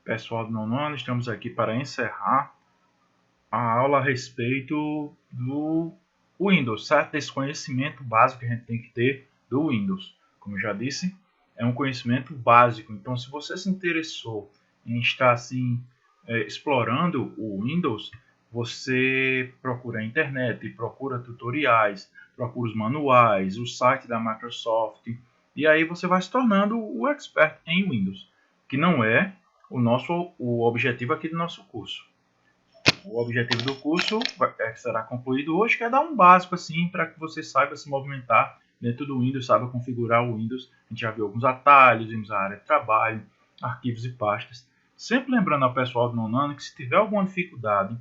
Pessoal do nono ano, estamos aqui para encerrar a aula a respeito do Windows, certo? Esse conhecimento básico que a gente tem que ter do Windows. Como eu já disse, é um conhecimento básico. Então, se você se interessou em estar assim explorando o Windows, você procura a internet, procura tutoriais, procura os manuais, o site da Microsoft, e aí você vai se tornando o expert em Windows, que não é o objetivo aqui do nosso curso. O objetivo do curso será concluído hoje, que é dar um básico assim para que você saiba se movimentar dentro do Windows, saiba configurar o Windows. A gente já viu alguns atalhos, vimos a área de trabalho, arquivos e pastas. Sempre lembrando ao pessoal do nono ano que se tiver alguma dificuldade,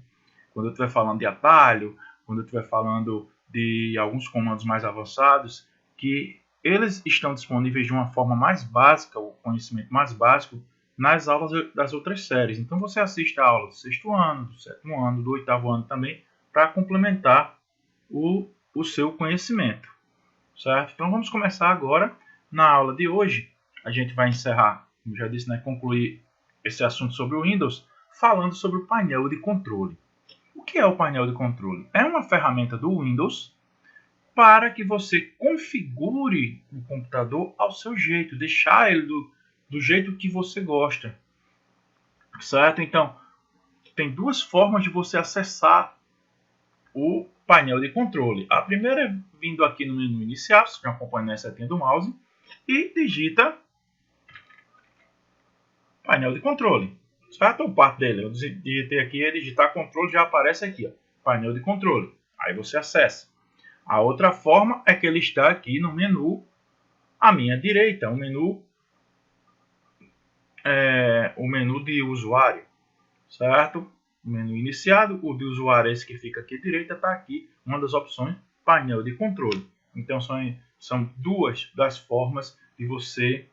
quando eu estiver falando de atalho, quando eu estiver falando de alguns comandos mais avançados, que eles estão disponíveis de uma forma mais básica, o conhecimento mais básico, nas aulas das outras séries. Então você assiste a aula do sexto ano, do sétimo ano, do oitavo ano também, para complementar o seu conhecimento, certo? Então vamos começar agora. Na aula de hoje, a gente vai encerrar, como já disse, concluir esse assunto sobre o Windows, falando sobre o painel de controle. O que é o painel de controle? É uma ferramenta do Windows para que você configure o computador ao seu jeito, deixar ele do jeito que você gosta, certo? Então, tem duas formas de você acessar o painel de controle. A primeira é vindo aqui no menu inicial, você acompanha na setinha do mouse, e digita painel de controle, certo? Ou parte dele. Eu digitei aqui, digitar controle, já aparece aqui, ó, painel de controle. Aí você acessa. A outra forma é que ele está aqui no menu à minha direita, o menu de usuário, certo? O menu iniciado, o de usuário, esse que fica aqui à direita, está aqui, uma das opções, painel de controle. Então, são duas das formas de você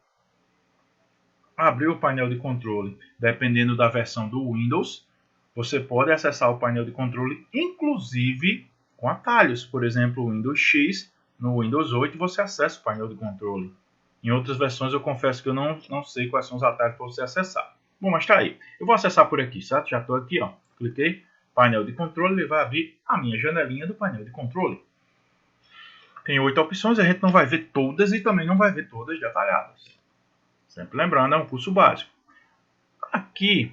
abrir o painel de controle. Dependendo da versão do Windows, você pode acessar o painel de controle, inclusive com atalhos. Por exemplo, o Windows X, no Windows 8, você acessa o painel de controle. Em outras versões, eu confesso que eu não sei quais são os atalhos para você acessar. Bom, mas está aí. Eu vou acessar por aqui, certo? Já estou aqui, ó. Cliquei, painel de controle, ele vai abrir a minha janelinha do painel de controle. Tem 8 opções, a gente não vai ver todas e também não vai ver todas detalhadas. Sempre lembrando, é um curso básico. Aqui,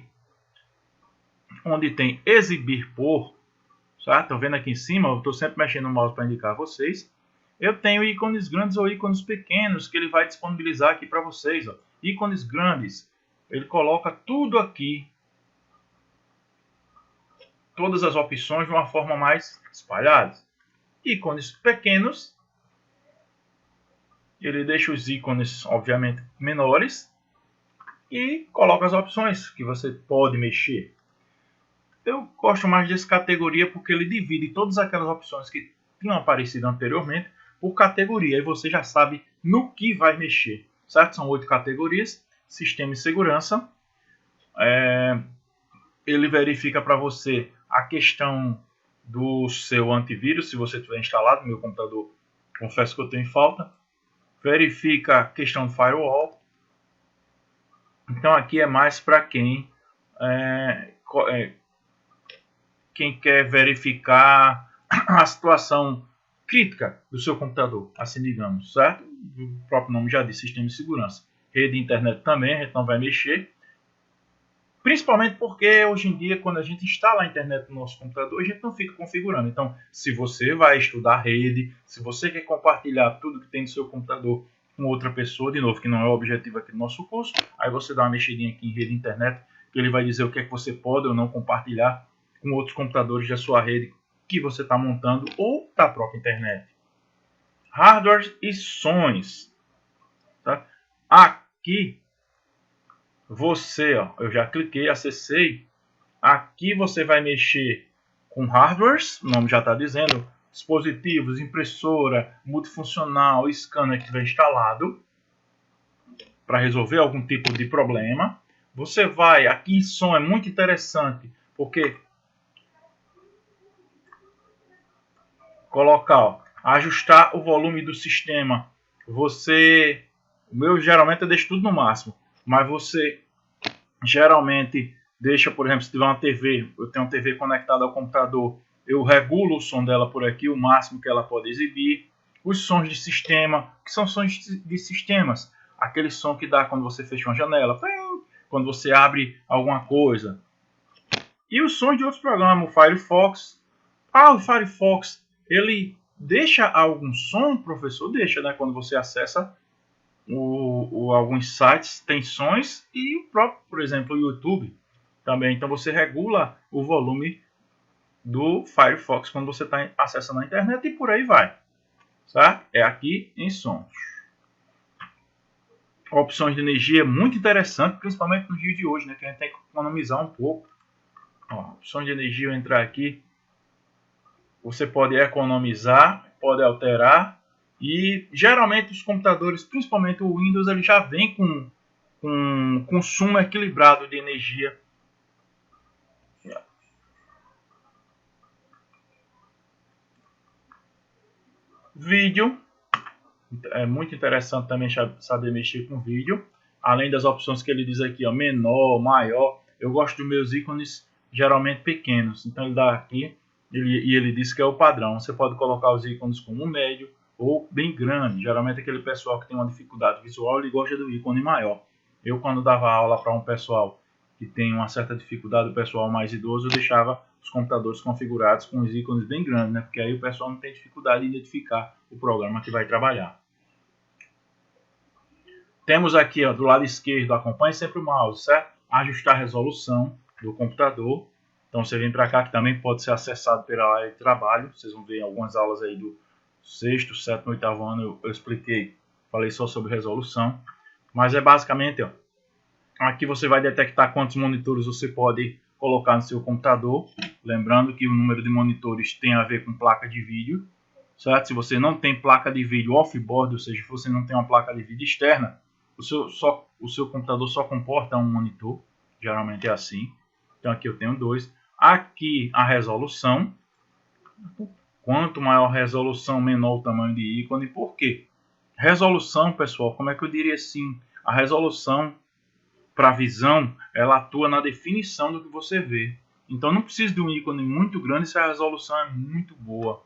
onde tem exibir por, certo? Estão vendo aqui em cima, eu estou sempre mexendo no mouse para indicar a vocês. Eu tenho ícones grandes ou ícones pequenos que ele vai disponibilizar aqui para vocês. Ó. Ícones grandes, ele coloca tudo aqui, todas as opções de uma forma mais espalhada. Ícones pequenos, ele deixa os ícones, obviamente, menores e coloca as opções que você pode mexer. Eu gosto mais dessa categoria porque ele divide todas aquelas opções que tinham aparecido anteriormente por categoria, e você já sabe no que vai mexer, certo? São 8 categorias. Sistema e segurança, ele verifica para você a questão do seu antivírus, se você tiver instalado no meu computador, confesso que eu tenho falta. Verifica a questão do firewall. Então aqui é mais para quem quer verificar a situação crítica do seu computador, assim digamos, certo? O próprio nome já diz, sistema de segurança. Rede e internet também, a gente não vai mexer. Principalmente porque hoje em dia, quando a gente instala a internet no nosso computador, a gente não fica configurando. Então, se você vai estudar rede, se você quer compartilhar tudo que tem no seu computador com outra pessoa, de novo, que não é o objetivo aqui do nosso curso, aí você dá uma mexidinha aqui em rede e internet, que ele vai dizer o que é que você pode ou não compartilhar com outros computadores da sua rede que você está montando ou da própria internet. Hardware e sons. Tá? Aqui, você, ó, eu já cliquei, acessei. Aqui você vai mexer com hardwares, o nome já está dizendo, dispositivos, impressora, multifuncional, scanner que estiver instalado para resolver algum tipo de problema. Você vai, aqui em som é muito interessante, porque colocar, ó, ajustar o volume do sistema. O meu geralmente eu deixo tudo no máximo, mas você geralmente deixa, por exemplo, se tiver uma TV, eu tenho uma TV conectada ao computador, eu regulo o som dela por aqui, o máximo que ela pode exibir. Os sons de sistema, que são sons de sistemas, aquele som que dá quando você fecha uma janela, quando você abre alguma coisa. E os sons de outros programas, o Firefox. O Firefox, ele deixa algum som, professor? Deixa, né? Quando você acessa alguns sites, tem sons, e o próprio, por exemplo, o YouTube também. Então você regula o volume do Firefox quando você está acessando a internet e por aí vai. Certo? É aqui em sons. Opções de energia é muito interessante, principalmente no dia de hoje, né? Que a gente tem que economizar um pouco. Opções de energia, eu entrar aqui. Você pode economizar, pode alterar. E geralmente os computadores, principalmente o Windows, ele já vem com consumo equilibrado de energia. Vídeo. É muito interessante também saber mexer com vídeo. Além das opções que ele diz aqui, ó, menor, maior. Eu gosto dos meus ícones geralmente pequenos. Então ele dá aqui e ele diz que é o padrão. Você pode colocar os ícones como médio ou bem grande. Geralmente aquele pessoal que tem uma dificuldade visual, ele gosta do ícone maior. Eu, quando dava aula para um pessoal que tem uma certa dificuldade, o pessoal mais idoso, eu deixava os computadores configurados com os ícones bem grandes, né? Porque aí o pessoal não tem dificuldade de identificar o programa que vai trabalhar. Temos aqui, ó, do lado esquerdo, acompanhe sempre o mouse, certo? Ajustar a resolução do computador. Então você vem para cá, que também pode ser acessado pela área de trabalho. Vocês vão ver algumas aulas aí do 6º, 7º, 8º ano, eu expliquei, falei só sobre resolução. Mas é basicamente, ó, aqui você vai detectar quantos monitores você pode colocar no seu computador. Lembrando que o número de monitores tem a ver com placa de vídeo, certo? Se você não tem placa de vídeo off-board, ou seja, se você não tem uma placa de vídeo externa, o seu computador só comporta um monitor, geralmente é assim. Então aqui eu tenho 2. Aqui a resolução. Quanto maior a resolução, menor o tamanho de ícone. Por quê? Resolução, pessoal, como é que eu diria assim? A resolução para a visão, ela atua na definição do que você vê. Então não precisa de um ícone muito grande se a resolução é muito boa.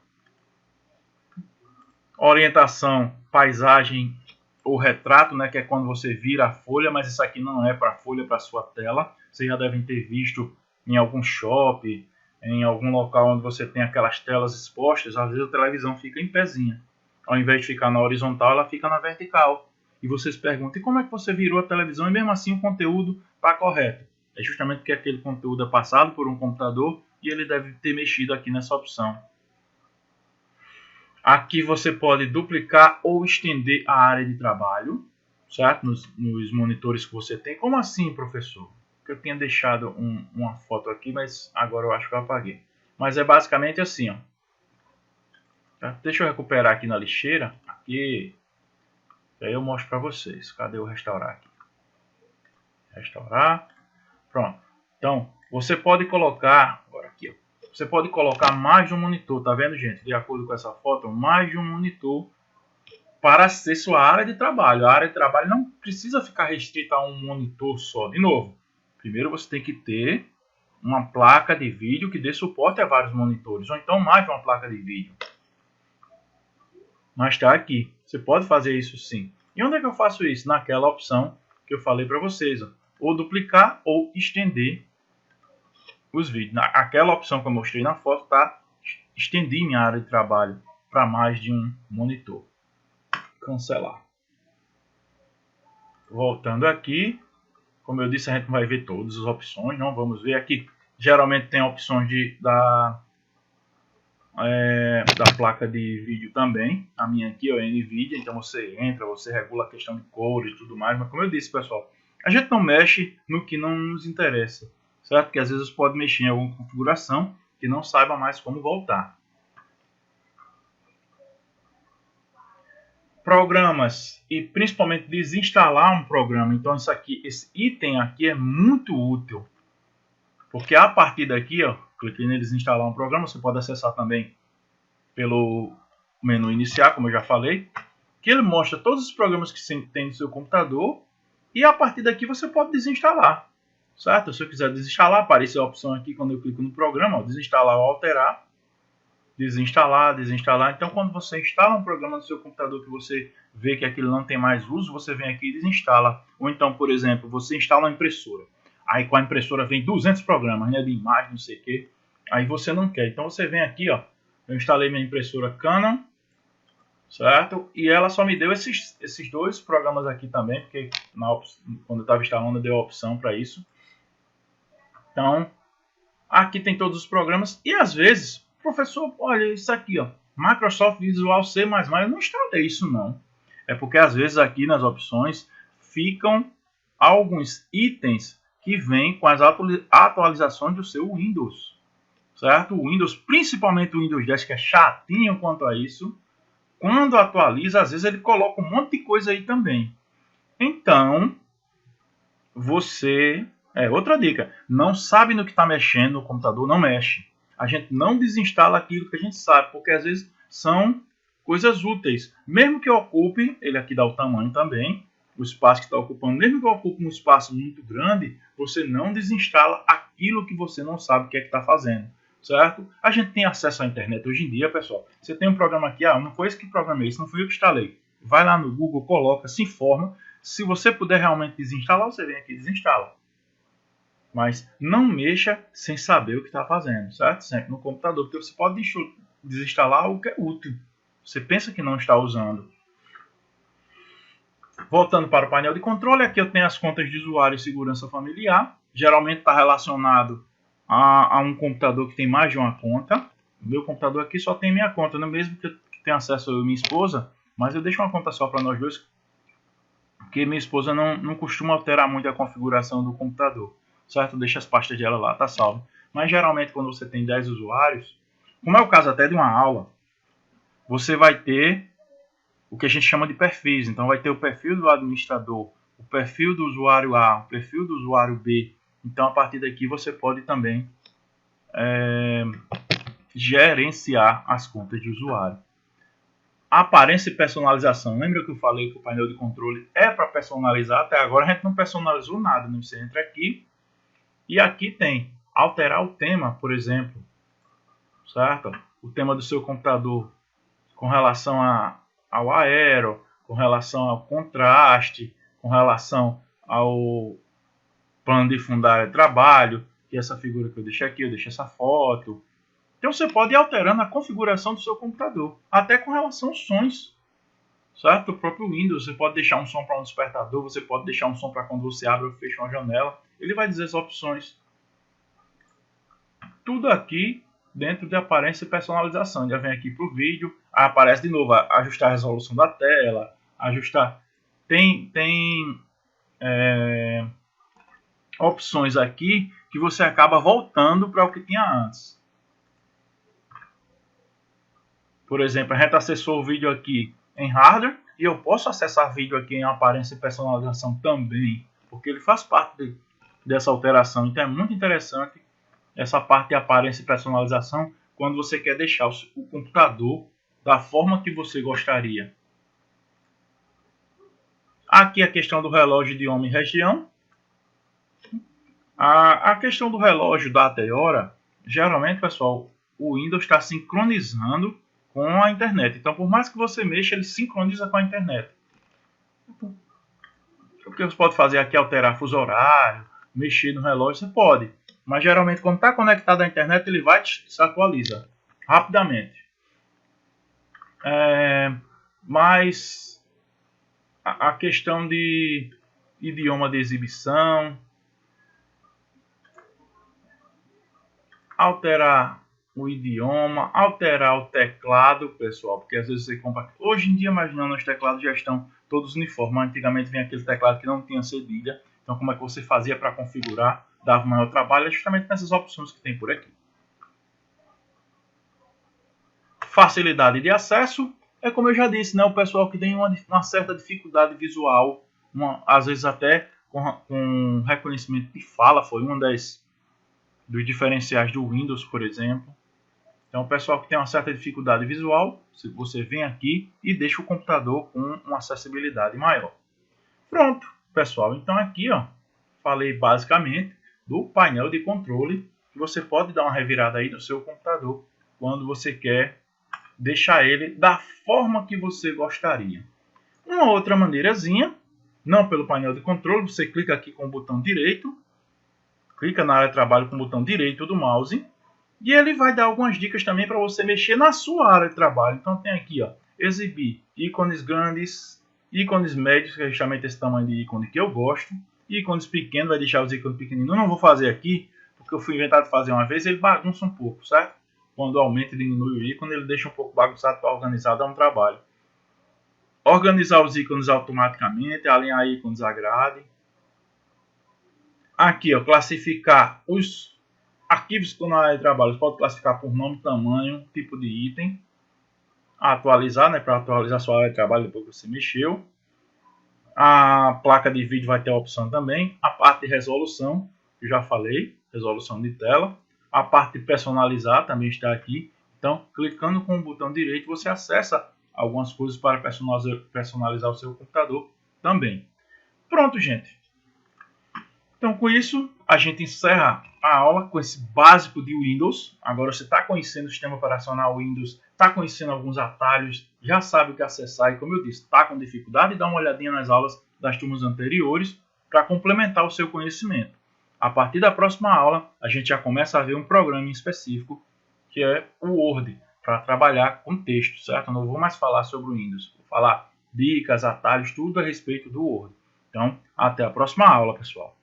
Orientação, paisagem ou retrato, né, que é quando você vira a folha, mas isso aqui não é para a folha, é para a sua tela. Vocês já devem ter visto em algum shopping, em algum local onde você tem aquelas telas expostas, às vezes a televisão fica em pezinha. Ao invés de ficar na horizontal, ela fica na vertical. E vocês perguntam, e como é que você virou a televisão e mesmo assim o conteúdo está correto? É justamente porque aquele conteúdo é passado por um computador e ele deve ter mexido aqui nessa opção. Aqui você pode duplicar ou estender a área de trabalho, certo? Nos monitores que você tem. Como assim, professor? Porque eu tinha deixado uma foto aqui, mas agora eu acho que eu apaguei. Mas é basicamente assim, ó. Tá? Deixa eu recuperar aqui na lixeira. Aqui. E aí eu mostro para vocês. Cadê o restaurar aqui? Restaurar. Pronto. Então, você pode colocar... Agora aqui, ó. Você pode colocar mais de um monitor, tá vendo, gente? De acordo com essa foto, mais de um monitor para ser sua área de trabalho. A área de trabalho não precisa ficar restrita a um monitor só. De novo, primeiro você tem que ter uma placa de vídeo que dê suporte a vários monitores, ou então mais de uma placa de vídeo. Mas está aqui. Você pode fazer isso sim. E onde é que eu faço isso? Naquela opção que eu falei para vocês. Ó. Ou duplicar ou estender os vídeos. Aquela opção que eu mostrei na foto, tá? Estendi minha área de trabalho para mais de um monitor. Cancelar. Voltando aqui, como eu disse, a gente não vai ver todas as opções, não vamos ver aqui. Geralmente tem opções da placa de vídeo também. A minha aqui é o NVIDIA, então você entra, você regula a questão de cores e tudo mais. Mas como eu disse, pessoal, a gente não mexe no que não nos interessa. Certo? Porque às vezes pode mexer em alguma configuração que não saiba mais como voltar. Programas e principalmente desinstalar um programa. Então esse item aqui é muito útil. Porque a partir daqui, ó, cliquei em desinstalar um programa, você pode acessar também pelo menu iniciar, como eu já falei, que ele mostra todos os programas que você tem no seu computador e a partir daqui você pode desinstalar. certo? Se eu quiser desinstalar, aparece a opção aqui quando eu clico no programa, ó, desinstalar ou alterar. Desinstalar, desinstalar. Então, quando você instala um programa no seu computador que você vê que aquilo não tem mais uso, você vem aqui e desinstala. Ou então, por exemplo, você instala uma impressora. Aí com a impressora vem 200 programas, né, de imagem, não sei o que. Aí você não quer. Então você vem aqui, ó. Eu instalei minha impressora Canon, certo? E ela só me deu esses dois programas aqui também, porque quando eu estava instalando deu a opção para isso. Então, aqui tem todos os programas e às vezes, professor, olha isso aqui, ó, Microsoft Visual C++, eu não instalei isso não. É porque às vezes aqui nas opções ficam alguns itens que vêm com as atualizações do seu Windows, certo? O Windows, principalmente o Windows 10, que é chatinho quanto a isso, quando atualiza, às vezes ele coloca um monte de coisa aí também. Então, você... outra dica, não sabe no que está mexendo no computador, não mexe. A gente não desinstala aquilo que a gente sabe, porque às vezes são coisas úteis. Mesmo que ocupe, ele aqui dá o tamanho também, o espaço que está ocupando, mesmo que ocupe um espaço muito grande, você não desinstala aquilo que você não sabe o que é que está fazendo, certo? A gente tem acesso à internet hoje em dia, pessoal. Você tem um programa aqui, não foi esse que programei, isso não fui eu que instalei. Vai lá no Google, coloca, se informa. Se você puder realmente desinstalar, você vem aqui e desinstala. Mas não mexa sem saber o que está fazendo, certo? Sempre no computador, porque você pode desinstalar algo que é útil. Você pensa que não está usando. Voltando para o painel de controle, aqui eu tenho as contas de usuário e segurança familiar. Geralmente está relacionado a um computador que tem mais de uma conta. O meu computador aqui só tem minha conta, não é mesmo que eu tenha acesso eu e minha esposa, mas eu deixo uma conta só para nós dois, porque minha esposa não costuma alterar muito a configuração do computador, certo? Deixa as pastas dela lá, tá salvo. Mas geralmente quando você tem 10 usuários, como é o caso até de uma aula, você vai ter o que a gente chama de perfis. Então vai ter o perfil do administrador, o perfil do usuário A, o perfil do usuário B. Então a partir daqui você pode também gerenciar as contas de usuário. Aparência e personalização. Lembra que eu falei que o painel de controle é para personalizar? Até agora a gente não personalizou nada. Né? Você entra aqui e aqui tem alterar o tema, por exemplo. Certo? O tema do seu computador com relação ao aero, com relação ao contraste, com relação ao plano de fundar de trabalho, que é essa figura que eu deixei aqui, eu deixei essa foto. Então você pode ir alterando a configuração do seu computador, até com relação aos sons, certo? O próprio Windows, você pode deixar um som para um despertador, você pode deixar um som para quando você abre ou fecha uma janela, ele vai dizer as opções. Tudo aqui dentro de aparência e personalização. Já vem aqui para o vídeo, aparece de novo, ajustar a resolução da tela, ajustar... Tem opções aqui que você acaba voltando para o que tinha antes. Por exemplo, a gente acessou o vídeo aqui em hardware e eu posso acessar vídeo aqui em aparência e personalização também, porque ele faz parte dessa alteração. Então é muito interessante essa parte de aparência e personalização quando você quer deixar o computador da forma que você gostaria. Aqui a questão do relógio idioma e região. A questão do relógio, data e hora, geralmente, pessoal, o Windows está sincronizando com a internet. Então, por mais que você mexa, ele sincroniza com a internet. O que você pode fazer aqui é alterar fuso horário, mexer no relógio, você pode. Mas geralmente, quando está conectado à internet, ele vai se atualiza rapidamente. Mas a questão de idioma de exibição, alterar o idioma, alterar o teclado, pessoal, porque às vezes você compra... Hoje em dia, imaginando, os teclados já estão todos uniformes. Antigamente vinha aquele teclado que não tinha cedilha. Então, como é que você fazia para configurar? Dava maior trabalho, é justamente nessas opções que tem por aqui. Facilidade de acesso, é como eu já disse, né? O pessoal que tem uma certa dificuldade visual, às vezes até com reconhecimento de fala, foi uma dos diferenciais do Windows, por exemplo. Então, o pessoal que tem uma certa dificuldade visual, você vem aqui e deixa o computador com uma acessibilidade maior. Pronto, pessoal. Então, aqui, ó, falei basicamente do painel de controle, que você pode dar uma revirada aí no seu computador quando você quer deixar ele da forma que você gostaria. Uma outra maneirazinha, não pelo painel de controle, você clica aqui com o botão direito, clica na área de trabalho com o botão direito do mouse, e ele vai dar algumas dicas também para você mexer na sua área de trabalho. Então tem aqui, ó, exibir ícones grandes, ícones médios, que é justamente esse tamanho de ícone que eu gosto, ícones pequenos, vai deixar os ícones pequeninos. Eu não vou fazer aqui, porque eu fui inventado de fazer uma vez, ele bagunça um pouco, certo? Quando aumenta e diminui o ícone, ele deixa um pouco bagunçado para organizar, dá um trabalho. Organizar os ícones automaticamente, alinhar ícones à grade. Aqui, ó, classificar os arquivos que estão na área de trabalho. Você pode classificar por nome, tamanho, tipo de item. Atualizar, né, para atualizar sua área de trabalho depois que você mexeu. A placa de vídeo vai ter a opção também. A parte de resolução, que já falei, resolução de tela. A parte de personalizar também está aqui. Então, clicando com o botão direito, você acessa algumas coisas para personalizar o seu computador também. Pronto, gente. Então, com isso, a gente encerra a aula com esse básico de Windows. Agora você está conhecendo o sistema operacional Windows, está conhecendo alguns atalhos, já sabe o que acessar e, como eu disse, está com dificuldade, dá uma olhadinha nas aulas das turmas anteriores para complementar o seu conhecimento. A partir da próxima aula, a gente já começa a ver um programa específico, que é o Word, para trabalhar com texto, certo? Eu não vou mais falar sobre o Windows, vou falar dicas, atalhos, tudo a respeito do Word. Então, até a próxima aula, pessoal.